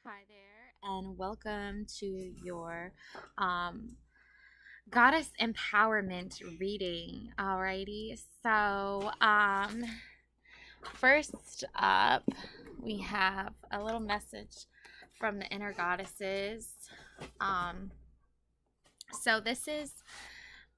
Hi there, and welcome to your goddess empowerment reading. Alrighty, so first up, we have a little message from the inner goddesses. Um, so this is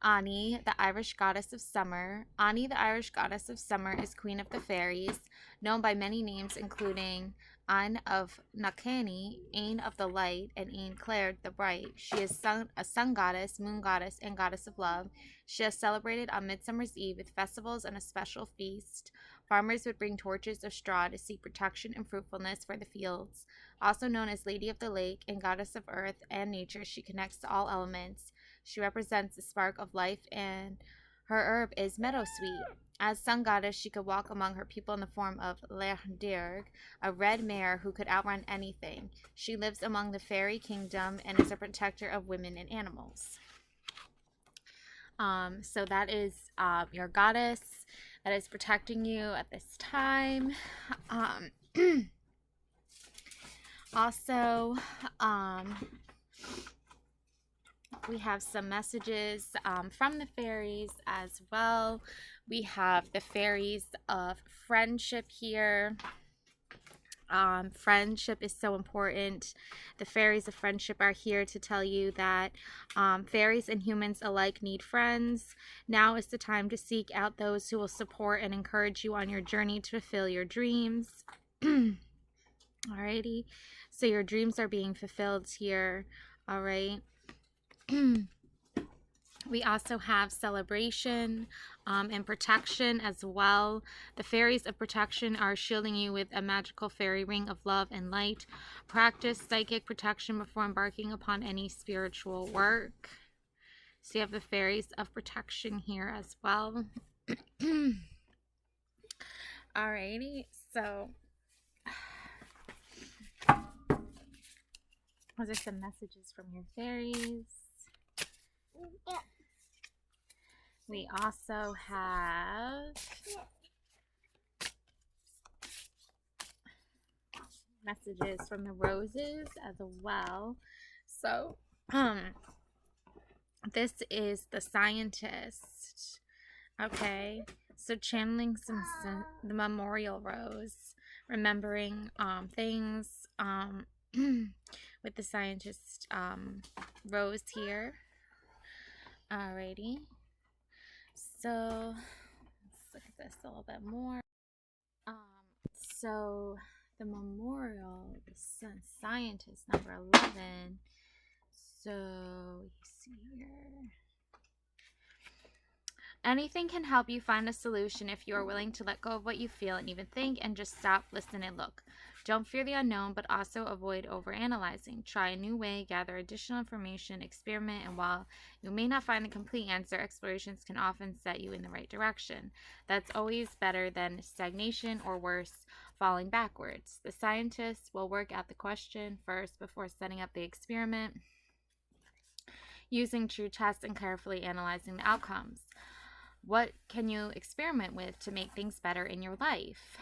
Ani, the Irish goddess of summer. Ani, the Irish goddess of summer, is queen of the fairies, known by many names, including An of Nakani, Ain of the light, and Ain Claire the bright. She is a sun goddess, moon goddess, and goddess of love. She is celebrated on Midsummer's Eve with festivals and a special feast. Farmers would bring torches of straw to seek protection and fruitfulness for the fields. Also known as Lady of the Lake and goddess of earth and nature, she connects to all elements. She represents the spark of life, and her herb is meadowsweet. As sun goddess, she could walk among her people in the form of Leirdirg, a red mare who could outrun anything. She lives among the fairy kingdom and is a protector of women and animals. So that is your goddess that is protecting you at this time. Also, we have some messages from the fairies as well. We have the fairies of friendship here. Friendship is so important. The fairies of friendship are here to tell you that fairies and humans alike need friends. Now is the time to seek out those who will support and encourage you on your journey to fulfill your dreams. Alrighty, so your dreams are being fulfilled here. All right. We also have celebration and protection as well. The fairies of protection are shielding you with a magical fairy ring of love and light. Practice psychic protection before embarking upon any spiritual work. So you have the fairies of protection here as well. Alrighty, so those are some messages from your fairies. We also have messages from the roses as well. So, this is the scientist. Okay, so channeling the memorial rose, remembering things with the scientist rose here. Alrighty. So let's look at this a little bit more. So the memorial, the scientist number 11. So you see here. Anything can help you find a solution if you are willing to let go of what you feel and even think and just stop, listen, and look. Don't fear the unknown, but also avoid overanalyzing. Try a new way, gather additional information, experiment, and while you may not find the complete answer, explorations can often set you in the right direction. That's always better than stagnation or worse, falling backwards. The scientists will work out the question first before setting up the experiment, using true tests and carefully analyzing the outcomes. What can you experiment with to make things better in your life?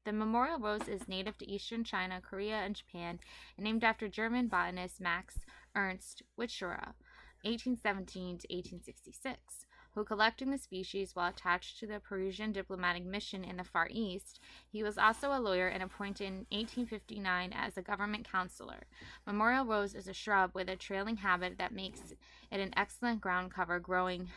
The memorial rose is native to eastern China, Korea, and Japan, and named after German botanist Max Ernst Wichura, 1817 to 1866, who collected the species while attached to the Parisian diplomatic mission in the Far East. He was also a lawyer and appointed in 1859 as a government counselor. Memorial rose is a shrub with a trailing habit that makes it an excellent ground cover, growing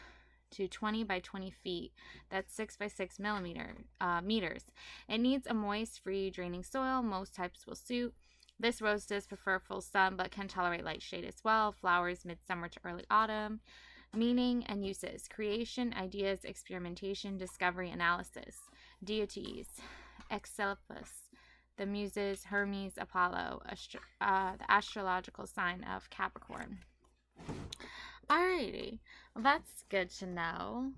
to 20 by 20 feet. That's 6 by 6 meters. It needs a moist, free, draining soil. Most types will suit. This rose does prefer full sun, but can tolerate light shade as well. Flowers midsummer to early autumn. Meaning and uses: creation, ideas, experimentation, discovery, analysis. Deities: Asclepius, the Muses, Hermes, Apollo, the astrological sign of Capricorn. Alrighty, well, that's good to know.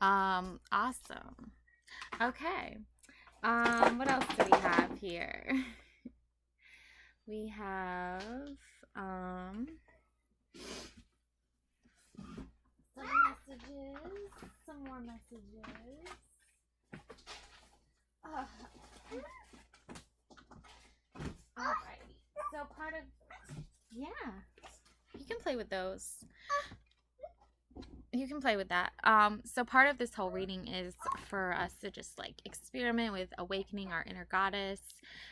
Awesome. Okay. What else do we have here? We have some more messages. play with those. You can play with that. So part of this whole reading is for us to just like experiment with awakening our inner goddess.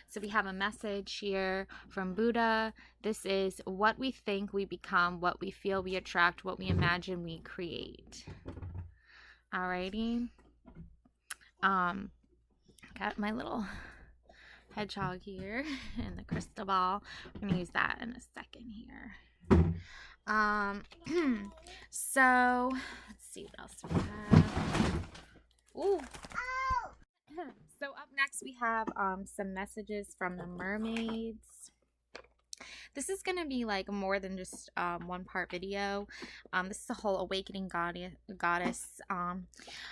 So we have a message here from Buddha. This is what we think we become, what we feel we attract, what we imagine we create. Alrighty. Got my little hedgehog here and the crystal ball. I'm gonna use that in a second here. So let's see what else we have. Ooh. So up next we have some messages from the mermaids. This is going to be like more than just one part video. This is a whole awakening goddess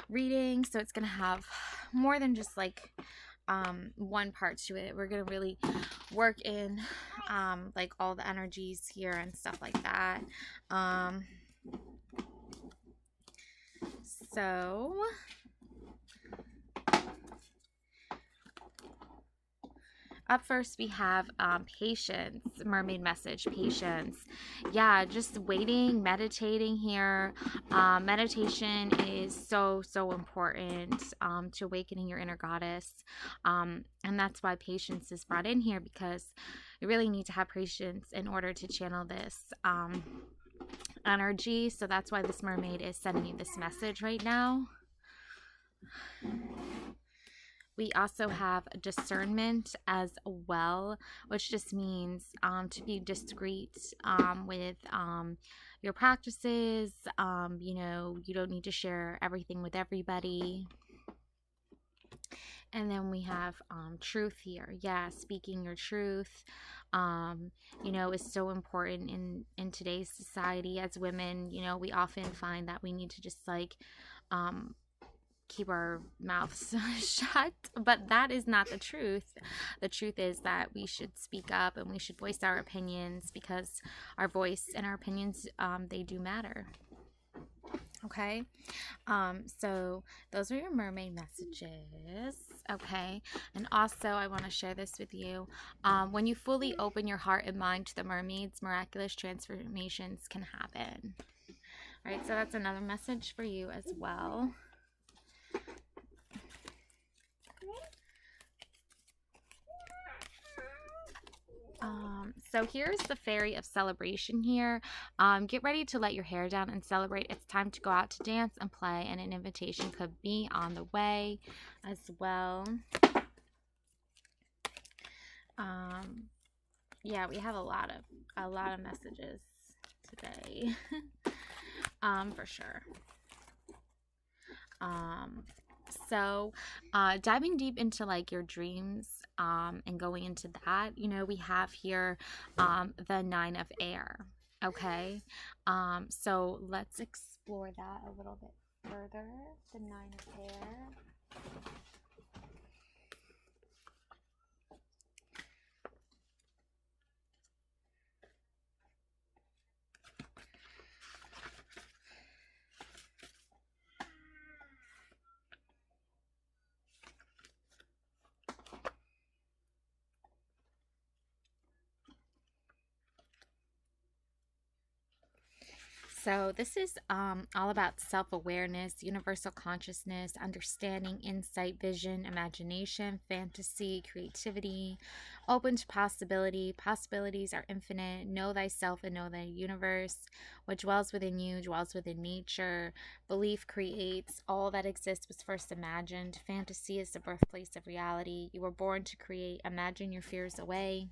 reading, so it's going to have more than just like one part to it. We're going to really work in like all the energies here and stuff like that. So up first we have patience, mermaid message, patience. Yeah, just waiting, meditating here. Meditation is so important to awakening your inner goddess, and that's why patience is brought in here, because you really need to have patience in order to channel this energy. So that's why this mermaid is sending you this message right now. We also have discernment as well, which just means to be discreet with your practices. You know, you don't need to share everything with everybody. And then we have truth here. Yeah, speaking your truth, you know, is so important in today's society. As women, you know, we often find that we need to just like keep our mouths shut, but that is not the truth. The truth is that we should speak up and we should voice our opinions, because our voice and our opinions, they do matter. Okay, so those are your mermaid messages. Okay, and also I want to share this with you. When you fully open your heart and mind to the mermaids, miraculous transformations can happen. All right, so that's another message for you as well. So here's the Ferry of Celebration here. Get ready to let your hair down and celebrate. It's time to go out to dance and play, and an invitation could be on the way as well. Yeah, we have a lot of messages today. For sure. So diving deep into like your dreams and going into that, you know, we have here the 9 of air. Okay, so let's explore that a little bit further. The 9 of air. So this is all about self-awareness, universal consciousness, understanding, insight, vision, imagination, fantasy, creativity, open to possibility. Possibilities are infinite. Know thyself and know the universe. What dwells within you dwells within nature. Belief creates. All that exists was first imagined. Fantasy is the birthplace of reality. You were born to create. Imagine your fears away.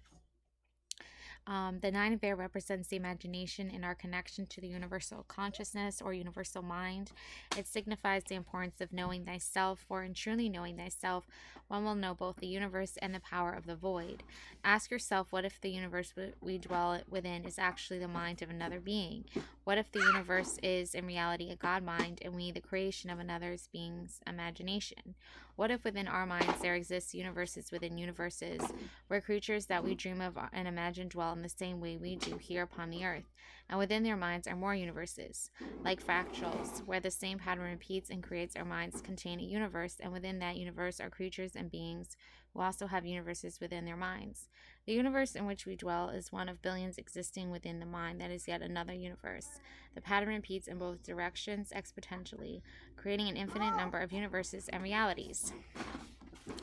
The 9 of air represents the imagination and our connection to the universal consciousness or universal mind. It signifies the importance of knowing thyself, for in truly knowing thyself, one will know both the universe and the power of the void. Ask yourself, what if the universe we dwell within is actually the mind of another being? What if the universe is in reality a God mind and we the creation of another being's imagination? What if within our minds there exists universes within universes, where creatures that we dream of and imagine dwell in the same way we do here upon the earth, and within their minds are more universes, like fractals, where the same pattern repeats and creates. Our minds contain a universe, and within that universe are creatures and beings will also have universes within their minds. The universe in which we dwell is one of billions existing within the mind that is yet another universe. The pattern repeats in both directions exponentially, creating an infinite number of universes and realities.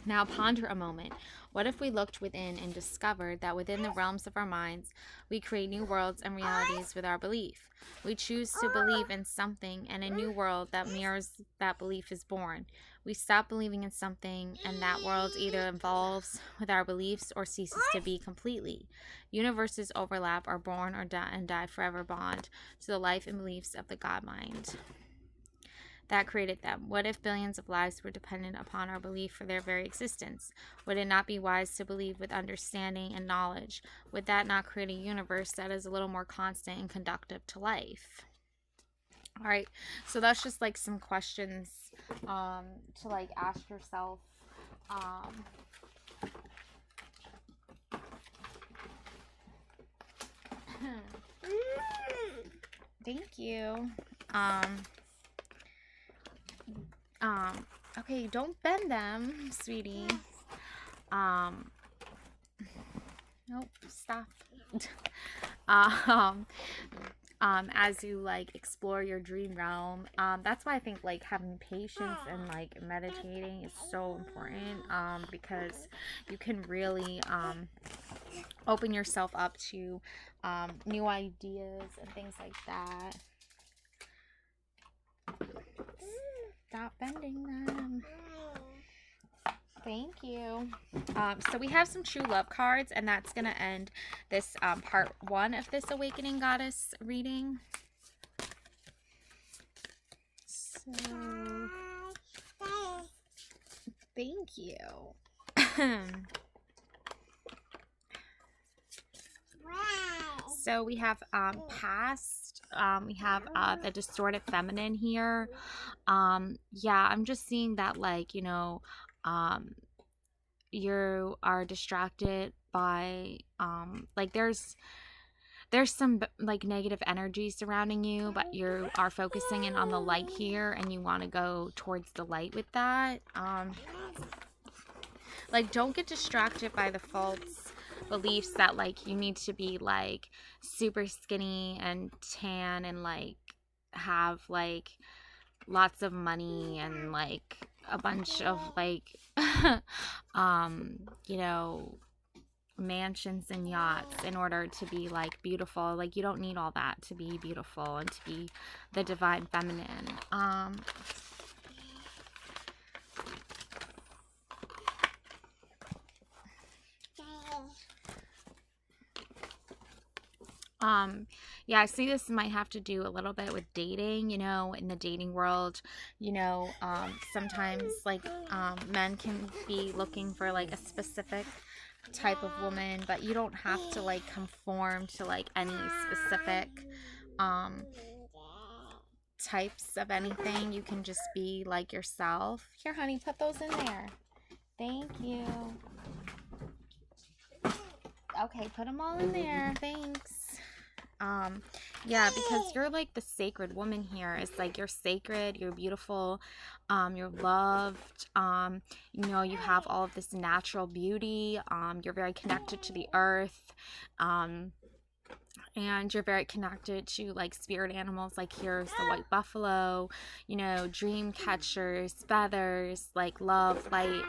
Now ponder a moment. What if we looked within and discovered that within the realms of our minds, we create new worlds and realities with our belief? We choose to believe in something, and a new world that mirrors that belief is born. We stop believing in something, and that world either evolves with our beliefs or ceases to be completely. Universes overlap, are born or die, and die forever bond to the life and beliefs of the God mind that created them. What if billions of lives were dependent upon our belief for their very existence? Would it not be wise to believe with understanding and knowledge? Would that not create a universe that is a little more constant and conductive to life? All right, so that's just like some questions to like ask yourself. Thank you. Okay, don't bend them, sweetie. Nope, stop. As you like explore your dream realm, that's why I think like having patience and like meditating is so important, because you can really open yourself up to new ideas and things like that. Stop bending them. Thank you. So we have some true love cards, and that's going to end this part 1 of this Awakening Goddess reading. So, thank you. So we have past, we have the distorted feminine here. Yeah, I'm just seeing that, like, you know, you are distracted by like there's some like negative energy surrounding you, but you are focusing in on the light here, and you want to go towards the light with that. Like, don't get distracted by the false beliefs that like you need to be like super skinny and tan and like have like lots of money and like a bunch of like you know, mansions and yachts in order to be like beautiful. Like, you don't need all that to be beautiful and to be the divine feminine. Yeah, I see this might have to do a little bit with dating, you know, in the dating world, you know, sometimes like men can be looking for like a specific type of woman, but you don't have to like conform to like any specific types of anything. You can just be like yourself. Here, honey, put those in there. Thank you. Okay, put them all in there. Thanks. Yeah, because you're like the sacred woman here. It's like you're sacred, you're beautiful, you're loved, you know, you have all of this natural beauty, you're very connected to the earth, and you're very connected to like spirit animals. Like, here's the white buffalo, you know, dream catchers, feathers, like love, light.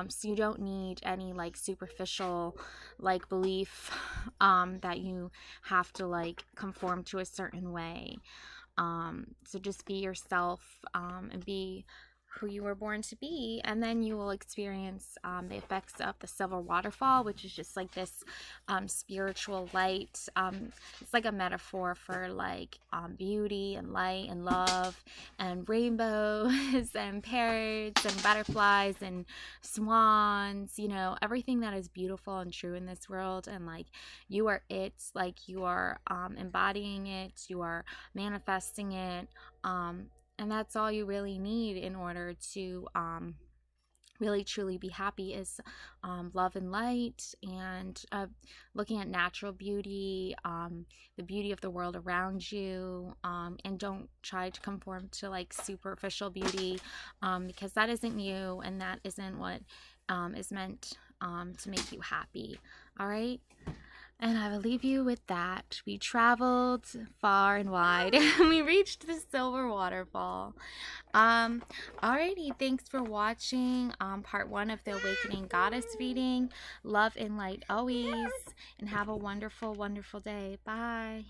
So you don't need any like superficial like belief that you have to like conform to a certain way. So just be yourself, and be who you were born to be, and then you will experience the effects of the silver waterfall, which is just like this spiritual light. It's like a metaphor for like beauty and light and love and rainbows and parrots and butterflies and swans, you know, everything that is beautiful and true in this world. And like, you are it, like you are embodying it, you are manifesting it, and that's all you really need in order to really truly be happy, is love and light, and looking at natural beauty, the beauty of the world around you, and don't try to conform to like superficial beauty, because that isn't you, and that isn't what is meant to make you happy. All right. And I will leave you with that. We traveled far and wide and we reached the silver waterfall. Alrighty, thanks for watching part 1 of the Awakening Goddess reading. Love and light always, and have a wonderful, wonderful day. Bye.